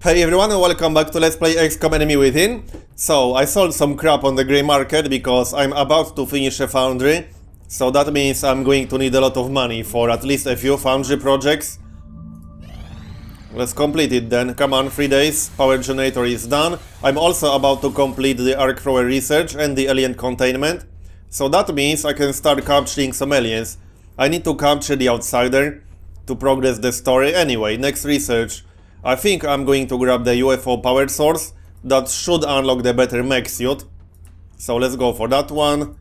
Hey everyone, welcome back to Let's Play XCOM Enemy Within. So, I sold some crap on the grey market because I'm about to finish a Foundry. So that means I'm going to need a lot of money for at least a few Foundry projects. Let's complete it then. Come on, 3 days. Power generator is done. I'm also about to complete the arc thrower research and the alien containment. So that means I can start capturing some aliens. I need to capture the outsider to progress the story. Anyway, next research. I think I'm going to grab the UFO power source. That should unlock the better mech suit. So let's go for that one.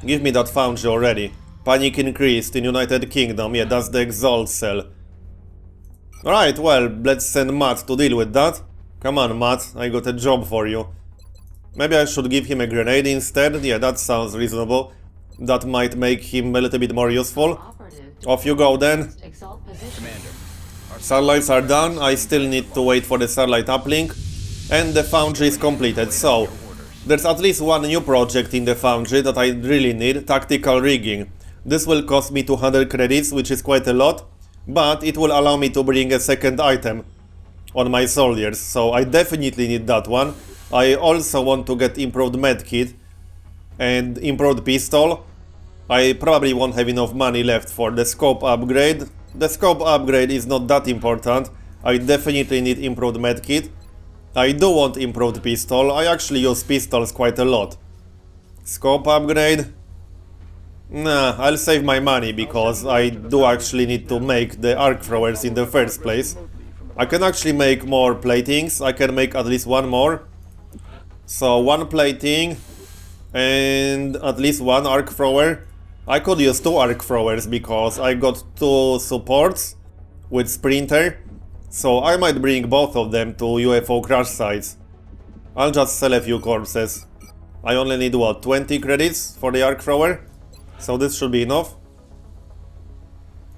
Give me that Foundry already. Panic increased in United Kingdom. Yeah, that's the exalt cell. Alright, well, let's send Matt to deal with that. Come on, Matt, I got a job for you. Maybe I should give him a grenade instead. Yeah, that sounds reasonable. That might make him a little bit more useful. Off you go then. Commander. Satellites are done. I still need to wait for the satellite uplink. And the Foundry is completed. So, there's at least one new project in the Foundry that I really need. Tactical rigging. This will cost me 200 credits, which is quite a lot. But it will allow me to bring a second item on my soldiers. So I definitely need that one. I also want to get improved medkit and improved pistol. I probably won't have enough money left for the scope upgrade. The scope upgrade is not that important. I definitely need improved medkit. I do want improved pistol. I actually use pistols quite a lot. Scope upgrade. Nah, I'll save my money because I do actually need to make the arc throwers in the first place. I can actually make more platings. I can make at least one more. So one plating and at least one arc thrower. I could use two arc throwers because I got two supports with sprinter. So I might bring both of them to UFO crash sites. I'll just sell a few corpses. I only need what, 20 credits for the arc thrower? So this should be enough.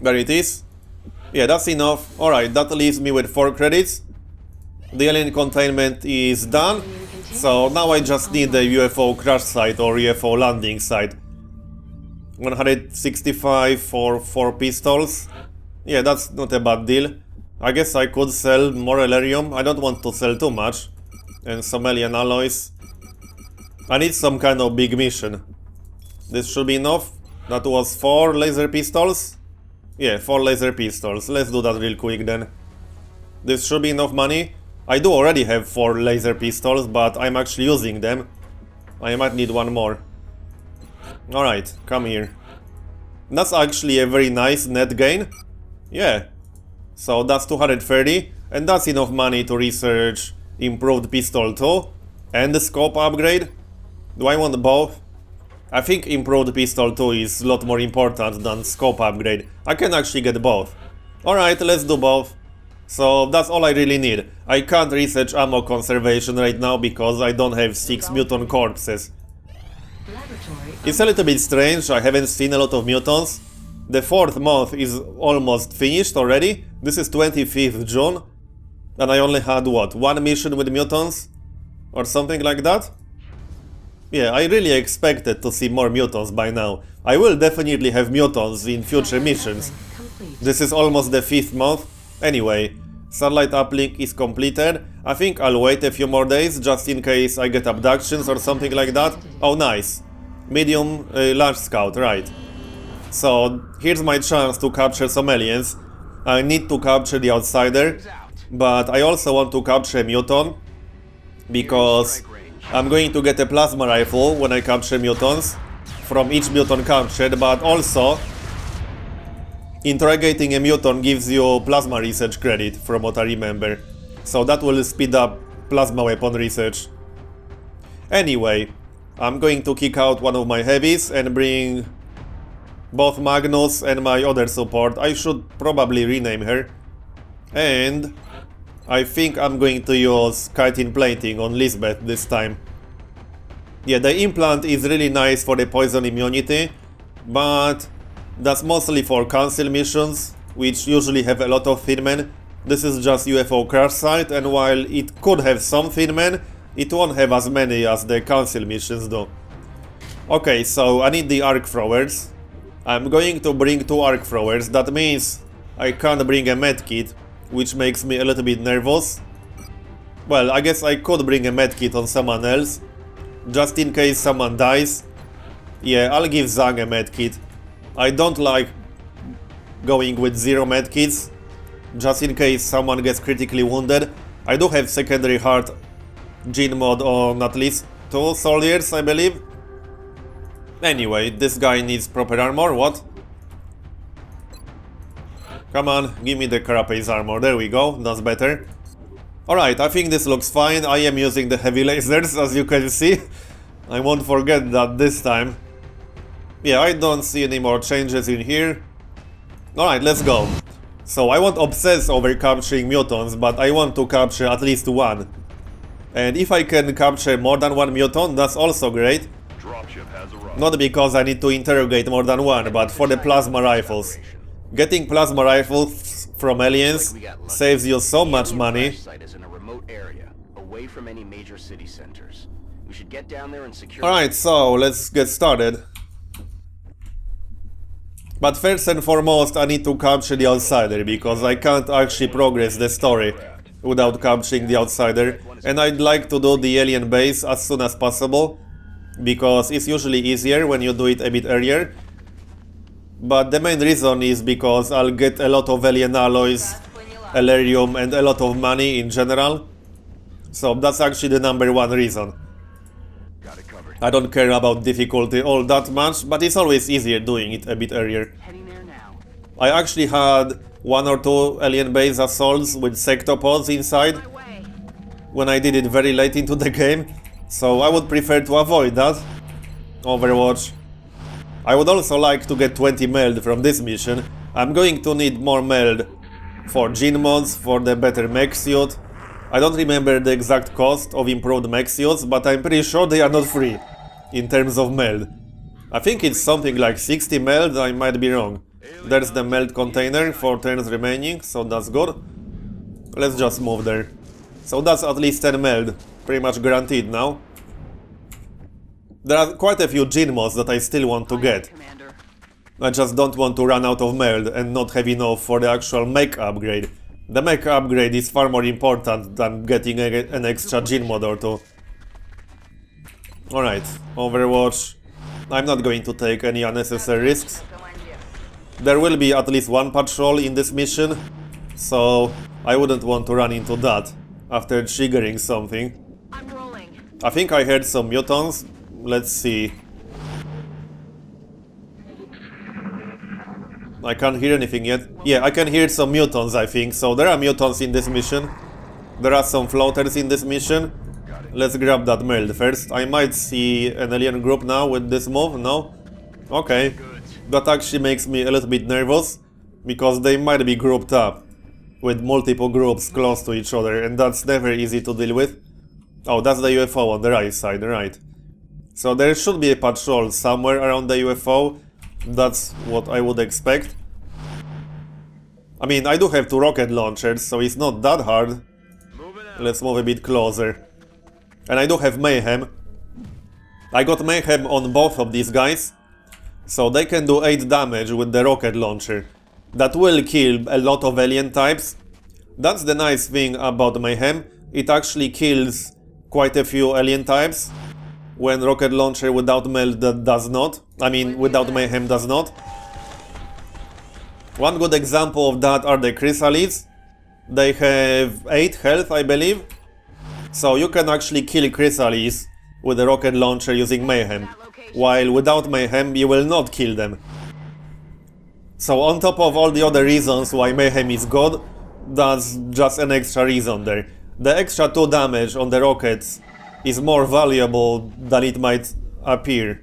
There it is. Yeah, that's enough. Alright, that leaves me with 4 credits. The alien containment is done. So now I just need the UFO crash site or UFO landing site. 165 for 4 pistols. Yeah, that's not a bad deal. I guess I could sell more Elerium. I don't want to sell too much. And some alien alloys. I need some kind of big mission. This should be enough. That was 4 laser pistols. Yeah, 4 laser pistols. Let's do that real quick then. This should be enough money. I do already have 4 laser pistols, but I'm actually using them. I might need one more. Alright, come here. That's actually a very nice net gain. Yeah. So that's 230. And that's enough money to research improved pistol too. And the scope upgrade. Do I want both? I think improved pistol 2 is a lot more important than scope upgrade. I can actually get both. Alright, let's do both. So that's all I really need. I can't research ammo conservation right now because I don't have 6 mutant corpses. It's a little bit strange, I haven't seen a lot of mutants. The 4th month is almost finished already. This is 25th June. And I only had what, 1 mission with mutants? Or something like that? Yeah, I really expected to see more mutants by now. I will definitely have mutants in future missions. This is almost the 5th month. Anyway, satellite uplink is completed. I think I'll wait a few more days just in case I get abductions or something like that. Oh, nice. Medium large scout, right. So, here's my chance to capture some aliens. I need to capture the outsider, but I also want to capture a mutant because I'm going to get a plasma rifle when I capture mutants from each mutant captured, but also interrogating a mutant gives you plasma research credit from what I remember. So that will speed up plasma weapon research. Anyway, I'm going to kick out one of my heavies and bring both Magnus and my other support. I should probably rename her. And I think I'm going to use chitin plating on Lisbeth this time. Yeah, the implant is really nice for the poison immunity, but that's mostly for council missions, which usually have a lot of thin men. This is just UFO crash site, and while it could have some thin men, it won't have as many as the council missions do. Okay, so I need the arc throwers. I'm going to bring 2 arc throwers. That means I can't bring a medkit, which makes me a little bit nervous. Well, I guess I could bring a medkit on someone else, just in case someone dies. Yeah, I'll give Zhang a medkit. I don't like going with 0 medkits, just in case someone gets critically wounded. I do have secondary heart gene mod on at least 2 soldiers, I believe. Anyway, this guy needs proper armor, what? Come on, give me the carapace armor, there we go, that's better. Alright, I think this looks fine. I am using the heavy lasers, as you can see. I won't forget that this time. Yeah, I don't see any more changes in here. Alright, let's go. So I won't obsess over capturing mutons, but I want to capture at least 1. And if I can capture more than 1 muton, that's also great. Not because I need to interrogate more than 1, but for the plasma rifles. Getting plasma rifles from aliens saves you so much money. Alright, so let's get started. But first and foremost, I need to capture the outsider, because I can't actually progress the story without capturing the outsider. And I'd like to do the alien base as soon as possible, because it's usually easier when you do it a bit earlier. But the main reason is because I'll get a lot of alien alloys, Elerium, and a lot of money in general. So that's actually the #1 reason. I don't care about difficulty all that much, but it's always easier doing it a bit earlier. I actually had 1 or 2 alien base assaults with sectopods inside when I did it very late into the game, so I would prefer to avoid that. Overwatch. I would also like to get 20 meld from this mission. I'm going to need more meld for gene mods, for the better mech suit. I don't remember the exact cost of improved mech suits, but I'm pretty sure they are not free in terms of meld. I think it's something like 60 meld, I might be wrong. There's the meld container, 4 turns remaining, so that's good. Let's just move there. So that's at least 10 meld, pretty much guaranteed now. There are quite a few gene mods that I still want to get. I just don't want to run out of meld and not have enough for the actual mech upgrade. The mech upgrade is far more important than getting an extra gene mod or 2. Alright, Overwatch. I'm not going to take any unnecessary risks. There will be at least 1 patrol in this mission, so I wouldn't want to run into that after triggering something. I think I heard some mutons. Let's see. I can't hear anything yet. Yeah, I can hear some mutons, I think. So there are mutons in this mission. There are some floaters in this mission. Let's grab that meld first. I might see an alien group now with this move. No? Okay. That actually makes me a little bit nervous, because they might be grouped up with multiple groups close to each other, and that's never easy to deal with. Oh, that's the UFO on the right side, right. So there should be a patrol somewhere around the UFO. That's what I would expect. I mean, I do have 2 rocket launchers, so it's not that hard. Let's move a bit closer. And I do have Mayhem. I got Mayhem on both of these guys, so they can do 8 damage with the rocket launcher. That will kill a lot of alien types. That's the nice thing about Mayhem. It actually kills quite a few alien types, when rocket launcher without meld does not. I mean, without Mayhem does not. One good example of that are the chrysalids. They have 8 health, I believe. So you can actually kill chrysalids with a rocket launcher using Mayhem, while without Mayhem you will not kill them. So on top of all the other reasons why Mayhem is good, that's just an extra reason there. The extra 2 damage on the rockets is more valuable than it might appear.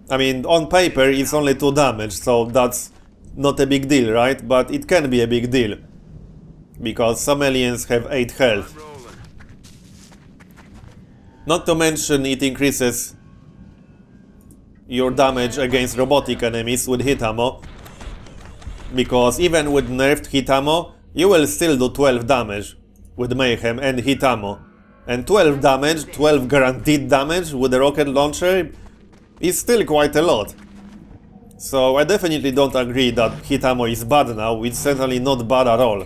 I mean, on paper it's only 2 damage, so that's not a big deal, right? But it can be a big deal, because some aliens have 8 health. Not to mention it increases your damage against robotic enemies with hit ammo, because even with nerfed hit ammo, you will still do 12 damage with Mayhem and hit ammo. And 12 damage, 12 guaranteed damage with a rocket launcher is still quite a lot. So I definitely don't agree that hit ammo is bad now. It's certainly not bad at all.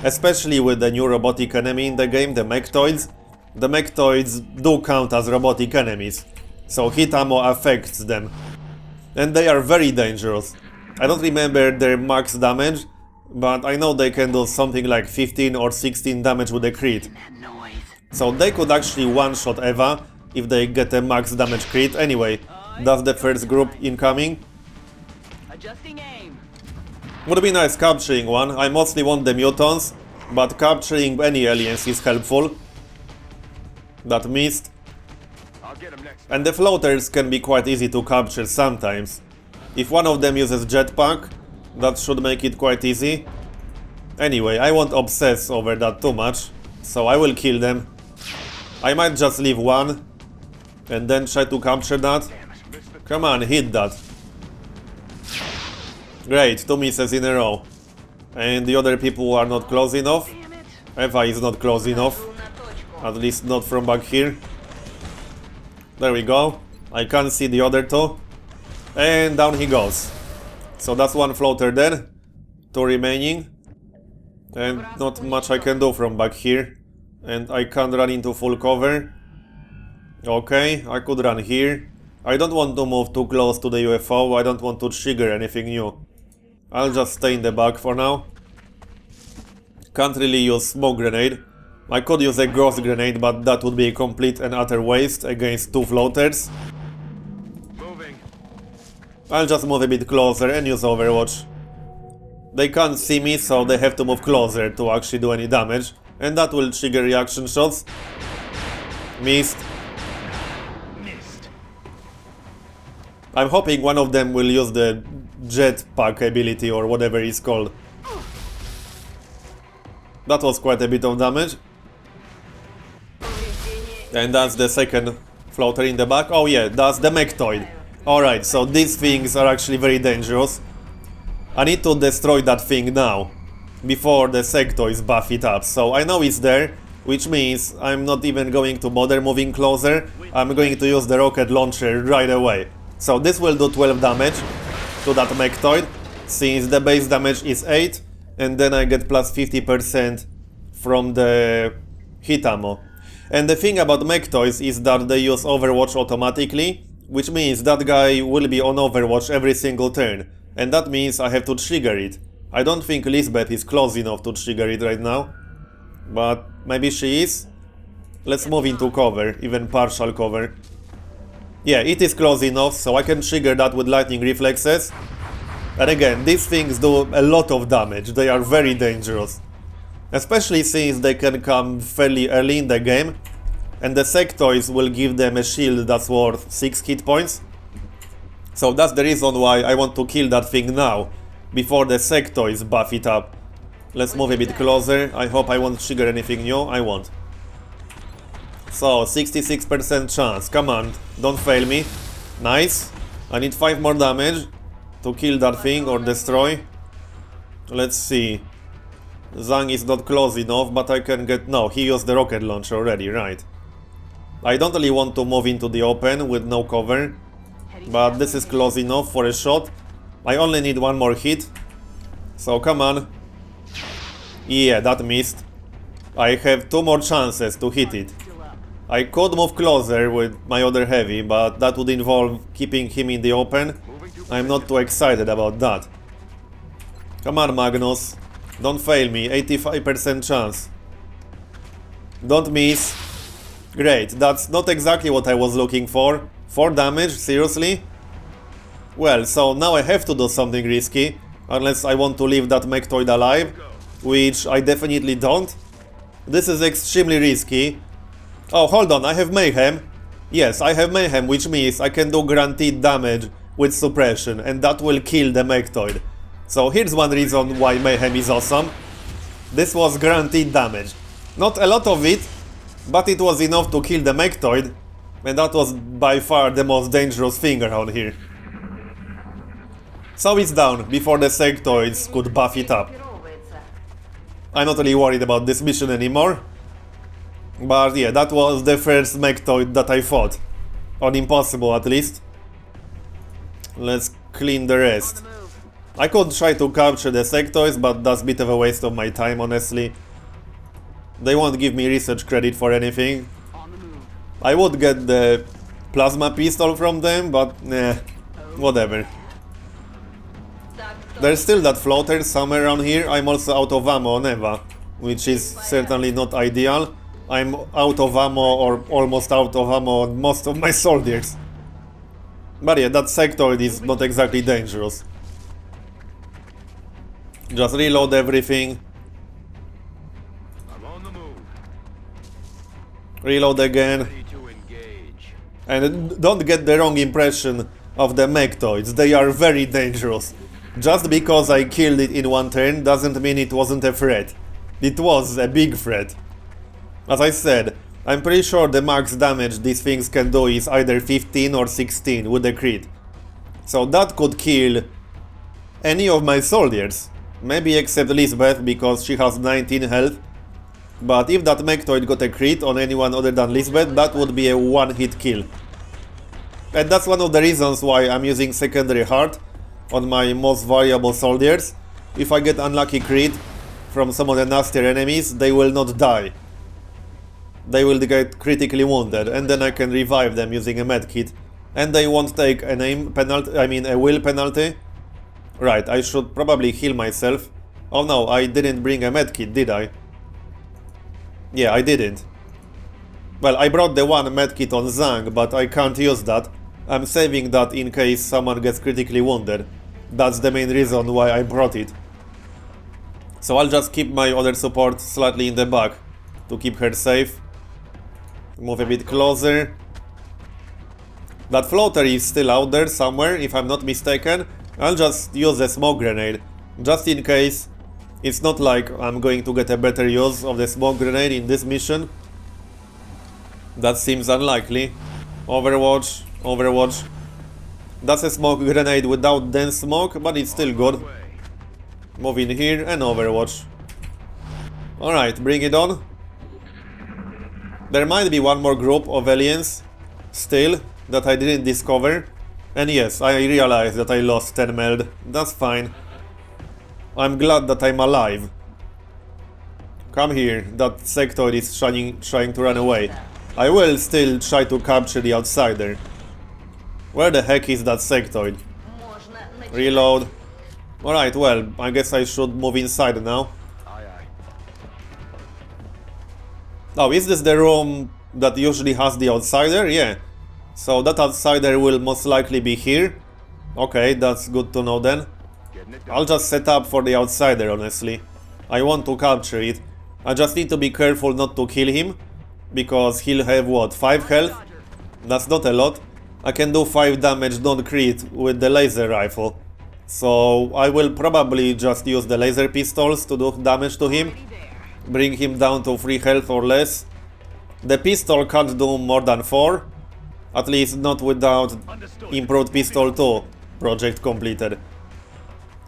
especially with the new robotic enemy in the game, the mechtoids. The mechtoids do count as robotic enemies, so hit ammo affects them. And they are very dangerous. I don't remember their max damage, but I know they can do something like 15 or 16 damage with a crit. So they could actually one-shot Eva if they get a max damage crit. Anyway, that's the first group incoming. Would be nice capturing one. I mostly want the mutants, but capturing any aliens is helpful. That missed. And the floaters can be quite easy to capture sometimes. If one of them uses jetpack, that should make it quite easy. Anyway, I won't obsess over that too much, so I will kill them. I might just leave one and then try to capture that. Come on, hit that. Great, 2 misses in a row. And the other people are not close enough. Eva is not close enough. At least not from back here. There we go. I can't see the other two. And down he goes. So that's one floater dead. 2 remaining. And not much I can do from back here. And I can't run into full cover. Okay, I could run here. I don't want to move too close to the UFO. I don't want to trigger anything new. I'll just stay in the back for now. Can't really use smoke grenade. I could use a ghost grenade, but that would be a complete and utter waste against 2 floaters. I'll just move a bit closer and use Overwatch. They can't see me, so they have to move closer to actually do any damage. And that will trigger reaction shots. Missed. I'm hoping one of them will use the jetpack ability or whatever it's called. That was quite a bit of damage. And that's the second floater in the back. Oh yeah, that's the mechtoid. Alright, so these things are actually very dangerous. I need to destroy that thing now, before the sectoids buff it up. So I know it's there, which means I'm not even going to bother moving closer. I'm going to use the rocket launcher right away. So this will do 12 damage to that mechtoid, since the base damage is 8, and then I get plus 50% from the hit ammo. And the thing about mechtoids is that they use Overwatch automatically, which means that guy will be on Overwatch every single turn, and that means I have to trigger it. I don't think Lisbeth is close enough to trigger it right now, but maybe she is. Let's move into cover, even partial cover. Yeah, it is close enough, so I can trigger that with lightning reflexes. And again, these things do a lot of damage. They are very dangerous. Especially since they can come fairly early in the game. And the sectoids will give them a shield that's worth 6 hit points. So that's the reason why I want to kill that thing now, before the sectoids buff it up. Let's move a bit closer. I hope I won't trigger anything new. I won't. So, 66% chance. Come on, don't fail me. Nice. I need 5 more damage to kill that thing or destroy. Let's see. Zhang is not close enough, but I can get... No, he used the rocket launcher already, right. I don't really want to move into the open with no cover, but this is close enough for a shot. I only need 1 more hit. So, come on. Yeah, that missed. I have 2 more chances to hit it. I could move closer with my other heavy, but that would involve keeping him in the open. I'm not too excited about that. Come on, Magnus. Don't fail me. 85% chance. Don't miss. Great. That's not exactly what I was looking for. 4 damage? Seriously? Well, so now I have to do something risky. Unless I want to leave that mechtoid alive. Which I definitely don't. This is extremely risky. Oh, hold on, I have Mayhem. Yes, I have Mayhem, which means I can do guaranteed damage with suppression, and that will kill the mechtoid. So here's one reason why Mayhem is awesome. This was guaranteed damage. Not a lot of it, but it was enough to kill the mechtoid, and that was by far the most dangerous thing around here. So it's down, before the sectoids could buff it up. I'm not really worried about this mission anymore. But yeah, that was the first mechtoid that I fought. On Impossible, at least. Let's clean the rest. I could try to capture the sectoids, but that's a bit of a waste of my time, honestly. They won't give me research credit for anything. I would get the plasma pistol from them, but nah, whatever. There's still that floater somewhere around here. I'm also out of ammo on Eva, which is certainly not ideal. I'm out of ammo, or almost out of ammo on most of my soldiers. But yeah, that sectoid is not exactly dangerous. Just reload everything. Reload again. And don't get the wrong impression of the mechtoids. They are very dangerous. Just because I killed it in one turn doesn't mean it wasn't a threat. It was a big threat. As I said, I'm pretty sure the max damage these things can do is either 15 or 16 with a crit. So that could kill any of my soldiers. Maybe except Lisbeth, because she has 19 health. But if that mechtoid got a crit on anyone other than Lisbeth, that would be a one-hit kill. And that's one of the reasons why I'm using secondary heart on my most valuable soldiers. If I get unlucky crit from some of the nastier enemies, they will not die. They will get critically wounded, and then I can revive them using a medkit. And they won't take an aim penalty, I mean a will penalty. Right, I should probably heal myself. Oh no, I didn't bring a medkit, did I? Yeah, I didn't. Well, I brought the one medkit on Zhang, but I can't use that. I'm saving that in case someone gets critically wounded. That's the main reason why I brought it. So I'll just keep my other support slightly in the back to keep her safe. Move a bit closer. That floater is still out there somewhere, if I'm not mistaken. I'll just use a smoke grenade, just in case. It's not like I'm going to get a better use of the smoke grenade in this mission. That seems unlikely. Overwatch, Overwatch. That's a smoke grenade without dense smoke, but it's still good. Move in here and Overwatch. Alright, bring it on. There might be one more group of aliens still that I didn't discover. And yes, I realized that I lost 10 meld. That's fine. I'm glad that I'm alive. Come here, that sectoid is trying to run away. I will still try to capture the outsider. Where the heck is that sectoid? Reload. Alright, well, I guess I should move inside now. Oh, is this the room that usually has the outsider? Yeah. So that outsider will most likely be here. Okay, that's good to know then. I'll just set up for the outsider, honestly. I want to capture it. I just need to be careful not to kill him, because he'll have, what, 5 health? That's not a lot. I can do 5 damage non-crit with the laser rifle. So I will probably just use the laser pistols to do damage to him. Bring him down to 3 health or less. The pistol can't do more than 4. At least not without Improved Pistol 2 project completed.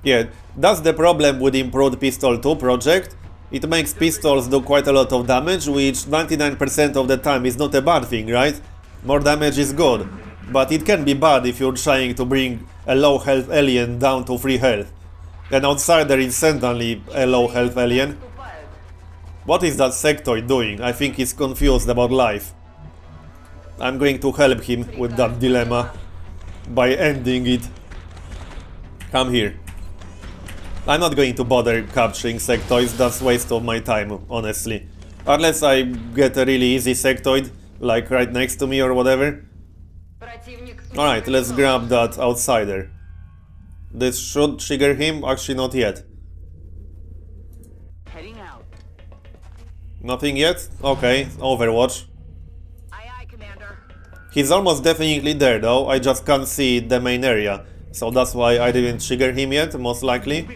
Yeah, that's the problem with Improved Pistol 2 project. It makes pistols do quite a lot of damage, which 99% of the time is not a bad thing, right? More damage is good. But it can be bad if you're trying to bring a low health alien down to 3 health. An outsider is certainly a low health alien. What is that sectoid doing? I think he's confused about life. I'm going to help him with that dilemma by ending it. Come here. I'm not going to bother capturing sectoids, that's a waste of my time, honestly. Unless I get a really easy sectoid, like right next to me or whatever. Alright, let's grab that outsider. This should trigger him, actually not yet. Nothing yet? Okay, Overwatch. He's almost definitely there though, I just can't see the main area. So that's why I didn't trigger him yet, most likely.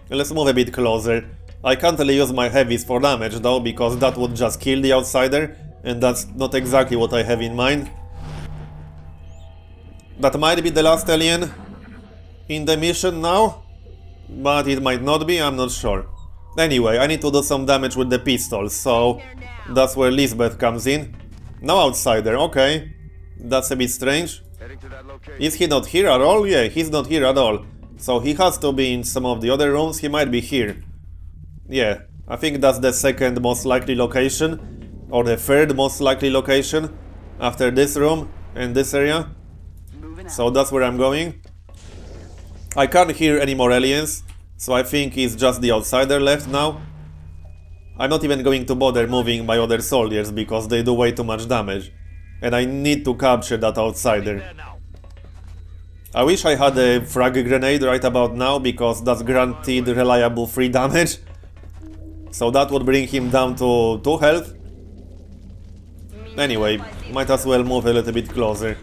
Let's move a bit closer. I can't really use my heavies for damage though, because that would just kill the outsider. And that's not exactly what I have in mind. That might be the last alien in the mission now. But it might not be, I'm not sure. Anyway, I need to do some damage with the pistols, so that's where Lisbeth comes in. No outsider, okay. That's a bit strange. Is he not here at all? Yeah, he's not here at all. So he has to be in some of the other rooms, he might be here. Yeah, I think that's the second most likely location, or the third most likely location, after this room and this area. So that's where I'm going. I can't hear any more aliens, so I think it's just the outsider left now. I'm not even going to bother moving my other soldiers because they do way too much damage. And I need to capture that outsider. I wish I had a frag grenade right about now because that's guaranteed reliable free damage. So that would bring him down to 2 health. Anyway, might as well move a little bit closer.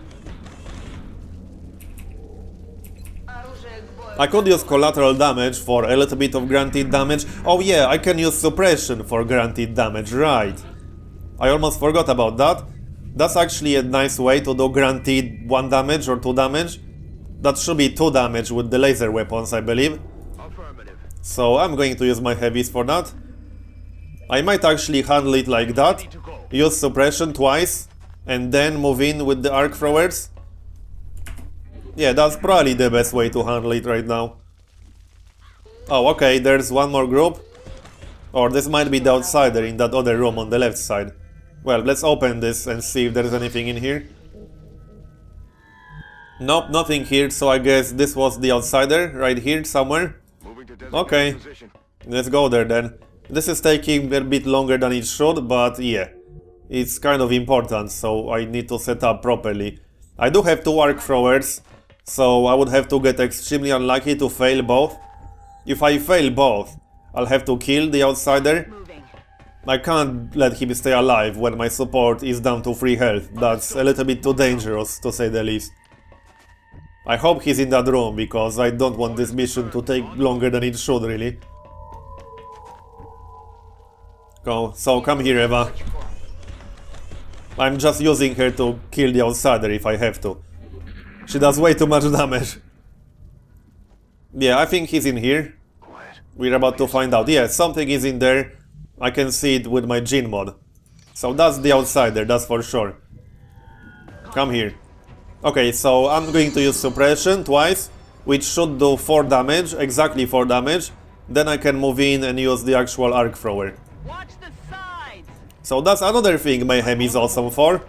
I could use collateral damage for a little bit of guaranteed damage. Oh yeah, I can use suppression for guaranteed damage, right. I almost forgot about that. That's actually a nice way to do guaranteed 1 damage or 2 damage. That should be 2 damage with the laser weapons, I believe. So I'm going to use my heavies for that. I might actually handle it like that. Use suppression twice, and then move in with the arc throwers. Yeah, that's probably the best way to handle it right now. Oh, okay, there's one more group. Or this might be the outsider in that other room on the left side. Well, let's open this and see if there's anything in here. Nope, nothing here, so I guess this was the outsider right here somewhere. Okay, let's go there then. This is taking a bit longer than it should, but yeah, it's kind of important, so I need to set up properly. I do have 2 arc throwers, so I would have to get extremely unlucky to fail both. If I fail both, I'll have to kill the outsider. I can't let him stay alive when my support is down to 3 health. That's a little bit too dangerous, to say the least. I hope he's in that room, because I don't want this mission to take longer than it should, really. So come here, Eva. I'm just using her to kill the outsider if I have to. She does way too much damage. Yeah, I think he's in here. We're about to find out. Yeah, something is in there. I can see it with my Gene mod. So that's the outsider, that's for sure. Come here. Okay, so I'm going to use suppression twice, which should do 4 damage, exactly 4 damage. Then I can move in and use the actual arc thrower. So that's another thing Mayhem is awesome for.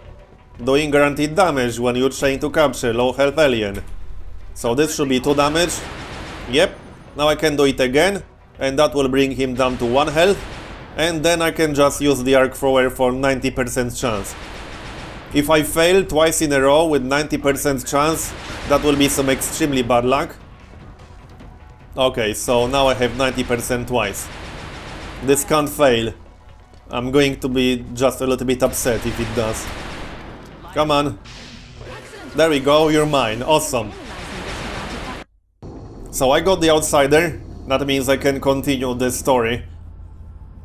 Doing guaranteed damage when you're trying to capture low health alien. So this should be 2 damage. Yep, now I can do it again, and that will bring him down to 1 health. And then I can just use the arc thrower for 90% chance. If I fail twice in a row with 90% chance, that will be some extremely bad luck. Okay, so now I have 90% twice. This can't fail. I'm going to be just a little bit upset if it does. Come on. There we go, you're mine. Awesome. So I got the outsider. That means I can continue the story.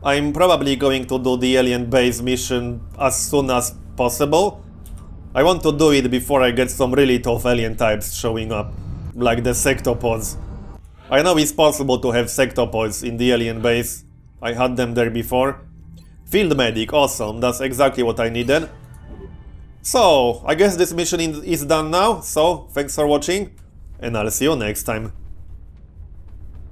I'm probably going to do the alien base mission as soon as possible. I want to do it before I get some really tough alien types showing up, like the sectopods. I know it's possible to have sectopods in the alien base. I had them there before. Field medic, awesome, that's exactly what I needed. So, I guess this mission is done now, so thanks for watching, and I'll see you next time.